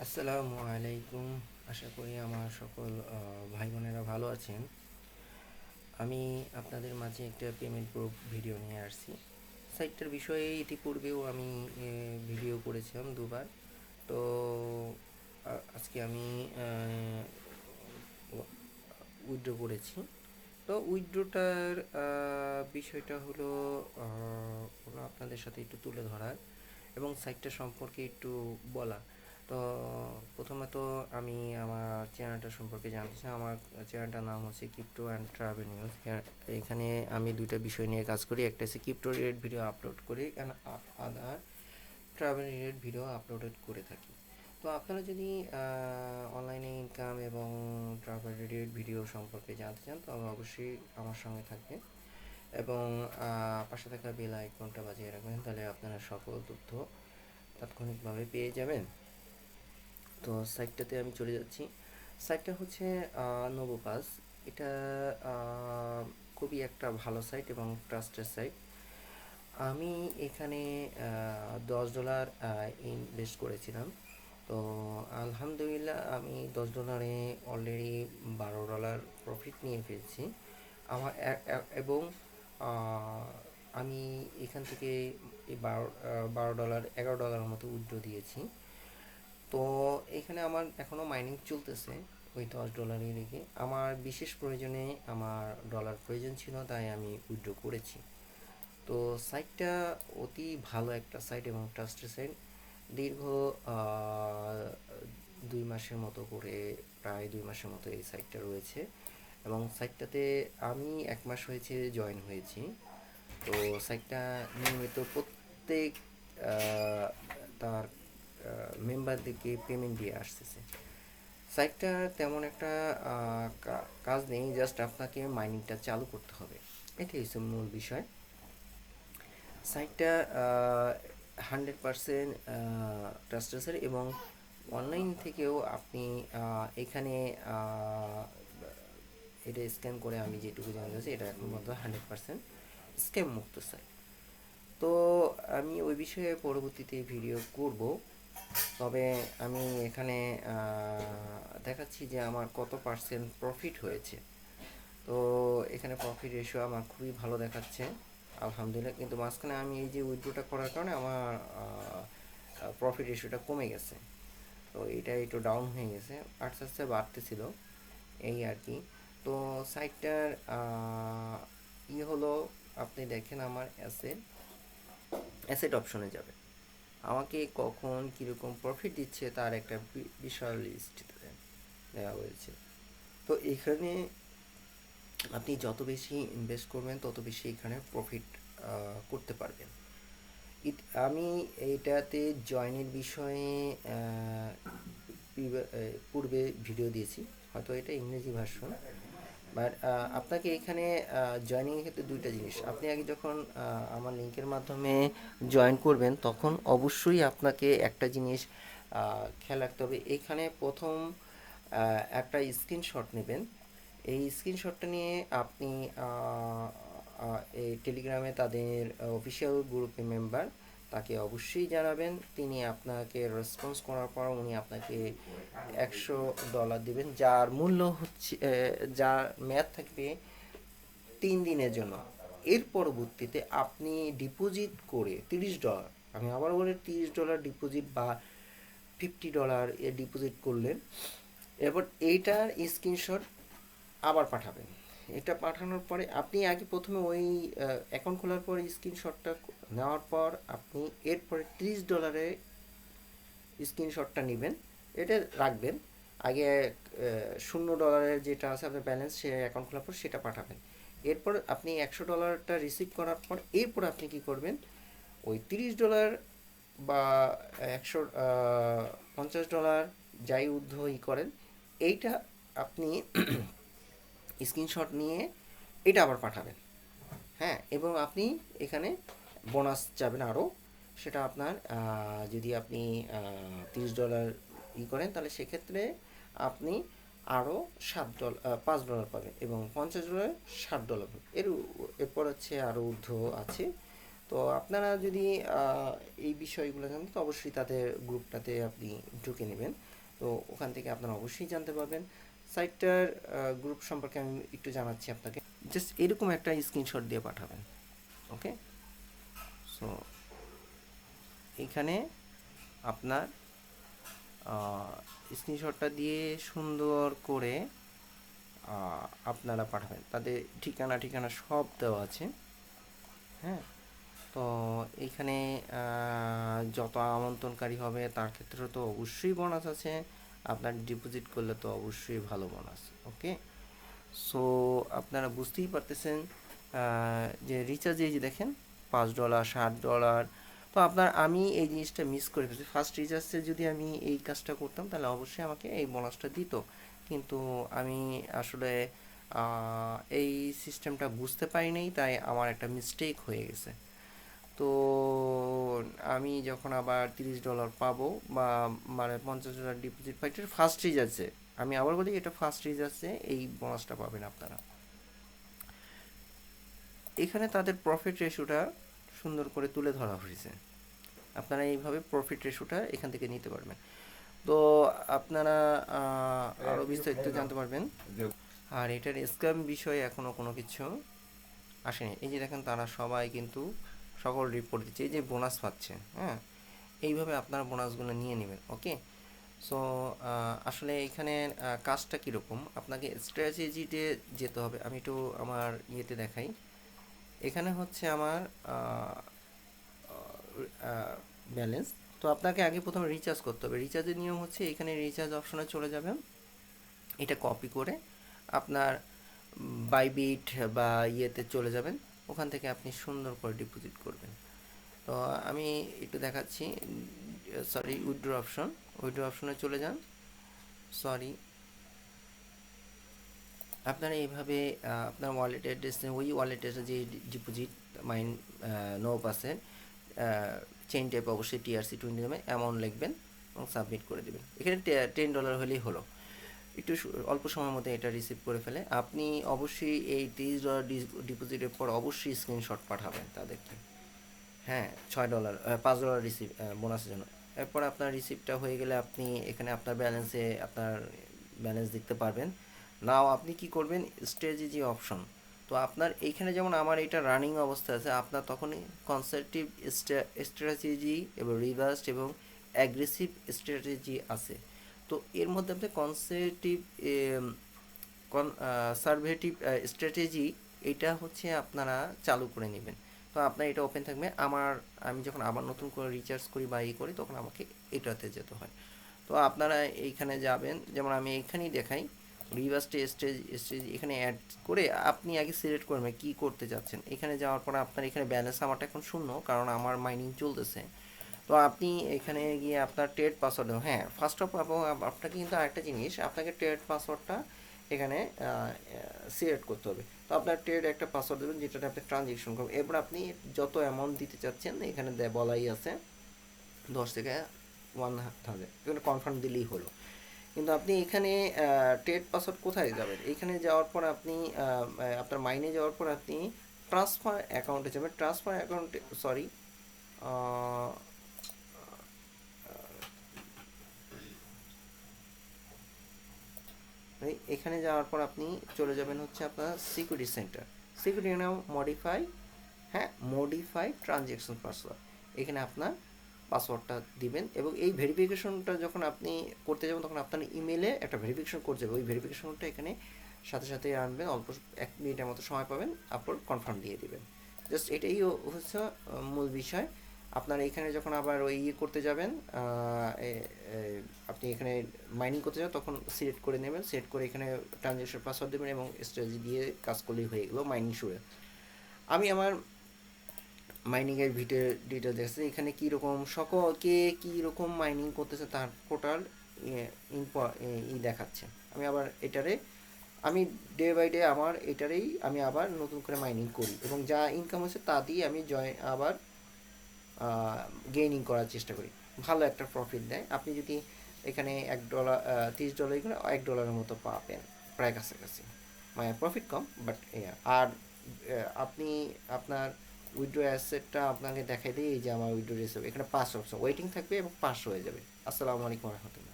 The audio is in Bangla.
আসসালামু আলাইকুম। আশা করি আমার সকল ভাই বোনেরা ভালো আছেন। আমি আপনাদের মাঝে একটা পেমেন্ট প্রুফ ভিডিও নিয়ে আসছি। সাইটটার বিষয়ে ইতিপূর্বেও আমি ভিডিও করেছিলাম দুবার। তো আজকে আমি উইথড্র করেছি। তো উইথড্রটার বিষয়টা হলো আপনাদের সাথে একটু তুলে ধরার এবং সাইটটা সম্পর্কে একটু বলা। তো প্রথমত আমি আমার চ্যানেলটা সম্পর্কে জানতে চাই। আমার চ্যানেলটার নাম হচ্ছে ক্রিপ্টো অ্যান্ড ট্রাভেল নিউজ। এখানে আমি দুইটা বিষয় নিয়ে কাজ করি, একটা হচ্ছে ক্রিপ্টো রিলেটেড ভিডিও আপলোড করি and other travel related video uploaded করে থাকি। তো আপনারা যদি অনলাইনে ইনকাম এবং ট্রাভেল রিলেটেড ভিডিও সম্পর্কে জানতে চান তবে অবশ্যই আমার সঙ্গে থাকবেন এবং পাশে থাকা বেল আইকনটা বাজিয়ে রাখবেন, তাহলে আপনারা সকল তথ্য তাৎক্ষণিকভাবে পেয়ে যাবেন। তো সাইটটাতে আমি চলে যাচ্ছি। সাইটটা হচ্ছে নোবোপাস। এটা খুবই একটা ভালো সাইট এবং ট্রাস্টেড সাইট। আমি এখানে $10 ইনভেস্ট করেছিলাম। তো আলহামদুলিল্লাহ আমি $10 অলরেডি $12 প্রফিট নিয়ে ফেলছি। আমার এবং আমি এখান থেকে এই $12 $11 মতো উইথড্র দিয়েছি। তো এখানে আমার এখনও মাইনিং চলতেছে ওই $10 রেখে। আমার বিশেষ প্রয়োজনে আমার ডলার প্রয়োজন ছিল, তাই আমি উইথড্র করেছি। তো সাইটটা অতি ভালো একটা সাইট এবং ট্রাস্টেড সাইট। দীর্ঘ 2 মাসের মতো করে, প্রায় 2 মাসের মতো এই সাইটটা রয়েছে এবং সাইটটাতে আমি 1 মাস হয়েছে জয়েন হয়েছি। তো সাইটটা নিয়মিত প্রত্যেক তার মেম্বারদেরকে পেমেন্ট দিয়ে আসতেছে। সাইটটা তেমন একটা কাজ নেই, জাস্ট আপনাকে মাইনিংটা চালু করতে হবে, এটাই হচ্ছে মূল বিষয়। সাইটটা 100% ট্রাস্টেড এবং অনলাইন থেকেও আপনি এখানে এটা স্ক্যান করে আমি যেটুকু জানতেছি এটা এখন পর্যন্ত 100% স্ক্যাম মুক্ত সাইট। তো আমি ওই বিষয়ে পরবর্তীতে ভিডিও করব। তবে আমি এখানে দেখাচ্ছি যে আমার কত পার্সেন্ট প্রফিট হয়েছে। তো এখানে প্রফিট রেশিও আমার খুবই ভালো দেখাচ্ছে আলহামদুলিল্লাহ। কিন্তু মাঝখানে আমি এই যে উইথড্রটা করার কারণে আমার প্রফিট রেশিওটা কমে গেছে। তো এটা একটু ডাউন হয়ে গেছে, আস্তে আস্তে বাড়তেছিল এই আর কি। তো সাইটটার হলো, আপনি দেখেন আমার অ্যাসেট অপশনে যাবে, আমাকে কখন কীরকম প্রফিট দিচ্ছে তার একটা বিশাল লিস্ট দেওয়া হয়েছে। তো এখানে আপনি যত বেশি ইনভেস্ট করবেন তত বেশি এখানে প্রফিট করতে পারবেন। আমি এইটাতে জয়েনের বিষয়ে পূর্বে ভিডিও দিয়েছি, হয়তো এটা ইংরেজি ভার্সন। বাট আপনাকে এখানে জয়েনিংয়ের ক্ষেত্রে দুইটা জিনিস, আপনি আগে যখন আমার লিঙ্কের মাধ্যমে জয়েন করবেন তখন অবশ্যই আপনাকে একটা জিনিস খেয়াল রাখতে হবে। এখানে প্রথম একটা স্ক্রিনশট নেবেন। এই স্ক্রিনশটটা নিয়ে আপনি এই টেলিগ্রামে তাদের অফিসিয়াল গ্রুপে মেম্বার, তাকে অবশ্যই জানাবেন। তিনি আপনাকে রেসপন্স করার পর উনি আপনাকে $100 দেবেন, যার মূল্য হচ্ছে, যার মেয়াদ থাকবে 3 দিনের জন্য। এর পরবর্তীতে আপনি ডিপোজিট করে $30, আমি আবার বলি $30 ডিপোজিট বা $50 এ ডিপোজিট করলেন। এরপর এইটার স্ক্রিনশট আবার পাঠাবেন। এটা পাঠানোর পরে আপনি আগে প্রথমে ওই অ্যাকাউন্ট খোলার পর স্ক্রিনশটটা নেওয়ার পর আপনি এরপরে $30 স্ক্রিনশটটা নেবেন, এটা রাখবেন। আগে $0 যেটা আছে আপনার ব্যালেন্স, সে অ্যাকাউন্ট খোলার পর সেটা পাঠাবেন। এরপর আপনি $100টা রিসিভ করার পর এরপর আপনি কি করবেন, ওই $30 বা 150 $, যাই ঊর্ধ্বই করেন, এইটা আপনি স্ক্রিনশট নিয়ে এটা আবার পাঠাবেন। হ্যাঁ, এবং আপনি এখানে বোনাস যাবেন আরও, সেটা আপনার যদি আপনি $30 করেন তাহলে সেক্ষেত্রে আপনি আরও $5 পাবেন এবং $50 $60 পাবেন। এরপর হচ্ছে আরও ঊর্ধ্ব আছে। তো আপনারা যদি এই বিষয়গুলো জানেন তো অবশ্যই তাদের গ্রুপটাতে আপনি ঢুকে নেবেন। তো ওখান থেকে আপনারা অবশ্যই জানতে পারবেন। সাইটটার গ্রুপ সম্পর্কে আমি একটু জানাচ্ছি আপনাকে। জাস্ট এরকম একটা স্ক্রিনশট দিয়ে পাঠাবেন। ওকে, সো এইখানে আপনার স্ক্রিনশটটা দিয়ে সুন্দর করে আপনারা পাঠাবেন। তাদের ঠিকানা সব দেওয়া আছে। হ্যাঁ, তো এইখানে যত আমন্ত্রণকারী হবে তার ক্ষেত্রে তো অবশ্যই বোনাস আছে। আপনার ডিপোজিট করলে তো অবশ্যই ভালো বোনাস। ওকে, সো আপনারা বুঝতেই পারতেছেন যে রিচার্জ এই যে দেখেন $5 $60। তো আমি এই জিনিসটা মিস করে ফেলছি। ফার্স্ট রিচার্জে যদি আমি এই কাজটা করতাম তাহলে অবশ্যই আমাকে এই বোনাসটা দিত, কিন্তু আমি আসলে এই সিস্টেমটা বুঝতে পারিনি, তাই আমার একটা মিস্টেক হয়ে গেছে। তো আমি যখন আবার $30 পাবো বা মানে $50 ডিপোজিট পাই, এটা ফার্স্ট রিচার্জে, আমি আবার বলি এটা ফার্স্ট রিচার্জে এই বোনাসটা পাবেন আপনারা। এখানে তাদের প্রফিট রেশিওটা সুন্দর করে তুলে ধরা হয়েছে। আপনারা এইভাবে প্রফিট রেশিওটা এখান থেকে নিতে পারবেন। তো আপনারা আরও বিস্তারিত জানতে পারবেন। আর এটার স্ক্যাম বিষয়ে এখনও কোনো কিছু আসেনি। এই যে দেখেন তারা সবাই কিন্তু সকল রিপোর্ট দিচ্ছে, এই যে বোনাস পাচ্ছে। হ্যাঁ, এইভাবে আপনারা বোনাসগুলো নিয়ে নেবেন। ওকে, সো আসলে এখানে কাজটা কীরকম, আপনাকে স্ট্র্যাটেজিতে যেতে হবে। আমি একটু আমার ইয়েতে দেখাই। এখানে হচ্ছে আমার ব্যালেন্স। তো আপনাকে আগে প্রথমে রিচার্জ করতে হবে। রিচার্জের নিয়ম হচ্ছে এখানে রিচার্জ অপশনে চলে যাবেন, এটা কপি করে আপনার বাইবিট বা ইয়েতে চলে যাবেন, ওখান থেকে আপনি সুন্দর করে ডিপোজিট করবেন। তো আমি একটু দেখাচ্ছি। সরি, উইথড্র অপশনে চলে যান। সরি, আপনারা এইভাবে আপনার ওয়ালেট অ্যাড্রেসে ওই ওয়ালেট অ্যাড্রেসে যে ডিপোজিট মাইন 9% চেইন টাইপ অবশ্যই TRC20 দেবেন, অ্যামাউন্ট লিখবেন এবং সাবমিট করে দেবেন। এখানে $10 হলেই হলো। একটু অল্প সময়ের মধ্যে এটা রিসিভ করে ফেলে। আপনি অবশ্যই এই $30 ডিপোজিটের পর অবশ্যই স্ক্রিনশট পাঠাবেন তাদেরকে। হ্যাঁ, $5 রিসিভ বোনাসের জন্য। এরপর আপনার রিসিপ্টটা হয়ে গেলে আপনি এখানে আপনার ব্যালেন্স দেখতে পারবেন। নাও আপনি কি করবেন, স্ট্র্যাটেজি অপশন। তো আপনার এইখানে যেমন আমার এটা রানিং অবস্থা আছে, আপনার তখনই কনসার্টিভ স্ট্র্যাটেজি এবং রিভার্সড এবং অ্যাগ্রেসিভ স্ট্র্যাটেজি আছে। তো এর মধ্যে আপনি কনসারভেটিভ স্ট্র্যাটেজি এটা হচ্ছে আপনারা চালু করে নেবেন। তো আপনার এটা ওপেন থাকবে। আমি যখন আবার নতুন করে রিচার্জ করি বা করি তখন আমাকে এটাতে যেতে হয়। তো আপনারা এইখানে যাবেন, যেমন আমি এইখানেই দেখাই রিভার্স স্টেজ এখানে অ্যাড করে আপনি আগে সিলেক্ট করবেন কী করতে যাচ্ছেন। এখানে যাওয়ার পর আপনার এখানে ব্যালেন্স আমারটা এখন শূন্য, কারণ আমার মাইনিং চলতেছে। তো আপনি এখানে গিয়ে আপনার ট্রেড পাসওয়ার্ড, হ্যাঁ ফার্স্ট অফ আপনাকে কিন্তু আরেকটা জিনিস, আপনাকে ট্রেড পাসওয়ার্ডটা এখানে সিলেক্ট করতে হবে। তো আপনার ট্রেড একটা পাসওয়ার্ড দেবেন যেটাতে আপনি ট্রানজেকশন করবেন। এরপর আপনি যত অ্যামাউন্ট দিতে চাচ্ছেন এখানে বলাই আছে 10 থেকে 1000, এখানে কনফার্ম দিলেই হলো। কিন্তু আপনি এখানে ট্রেড পাসওয়ার্ড কোথায় যাবেন, এখানে যাওয়ার পর আপনি আপনার মাইনে যাওয়ার পর আপনি ট্রান্সফার অ্যাকাউন্টে যাবেন। ট্রান্সফার অ্যাকাউন্টে সরি এখানে যাওয়ার পর আপনি চলে যাবেন হচ্ছে আপনার সিকিউরিটি সেন্টার। সিকিউরিটি নাম মডিফাই ট্রানজ্যাকশন পাসওয়ার্ড। এখানে আপনার পাসওয়ার্ডটা দিবেন এবং এই ভেরিফিকেশনটা যখন আপনি করতে যাবেন তখন আপনার ইমেলে একটা ভেরিফিকেশন কোড যাবে। ওই ভেরিফিকেশনটা এখানে সাথে সাথে আনবেন, অল্প 1 মিনিটের মতো সময় পাবেন, তারপর কনফার্ম দিয়ে দিবেন। জাস্ট এটাই হচ্ছে মূল বিষয়। আপনার এখানে যখন আবার ওই করতে যাবেন, আপনি এখানে মাইনিং করতে যাবেন তখন সিলেক্ট করে নেবেন। সিলেক্ট করে এখানে ট্রানজ্যাকশন পাসওয়ার্ড দেবেন এবং স্ট্র্যাটেজি দিয়ে কাজ করলেই হয়ে গেলো মাইনিং শুরু। আমি আমার মাইনিংয়ের ডিটেল দেখছি এখানে কীরকম কে কীরকম মাইনিং করতেছে তার টোটাল দেখাচ্ছে। আমি ডে বাই ডে আমার এটারেই আমি আবার নতুন করে মাইনিং করি এবং যা ইনকাম হচ্ছে তা দিয়ে আমি আবার গেইনিং করার চেষ্টা করি। ভালো একটা প্রফিট দেয়। আপনি যদি এখানে $1 $30 এখানে $1 মতো পাবেন প্রায় কাছাকাছি, মানে প্রফিট কম বাট আর আপনি আপনার উইথড্র অ্যাসেটটা আপনাকে দেখাই দিই। এই যে আমার উইথড্র রিসিভ, এখানে 5 অপশন ওয়েটিং থাকবে এবং 5 হয়ে যাবে। আসসালামু আলাইকুম রহমতুল্লাহ।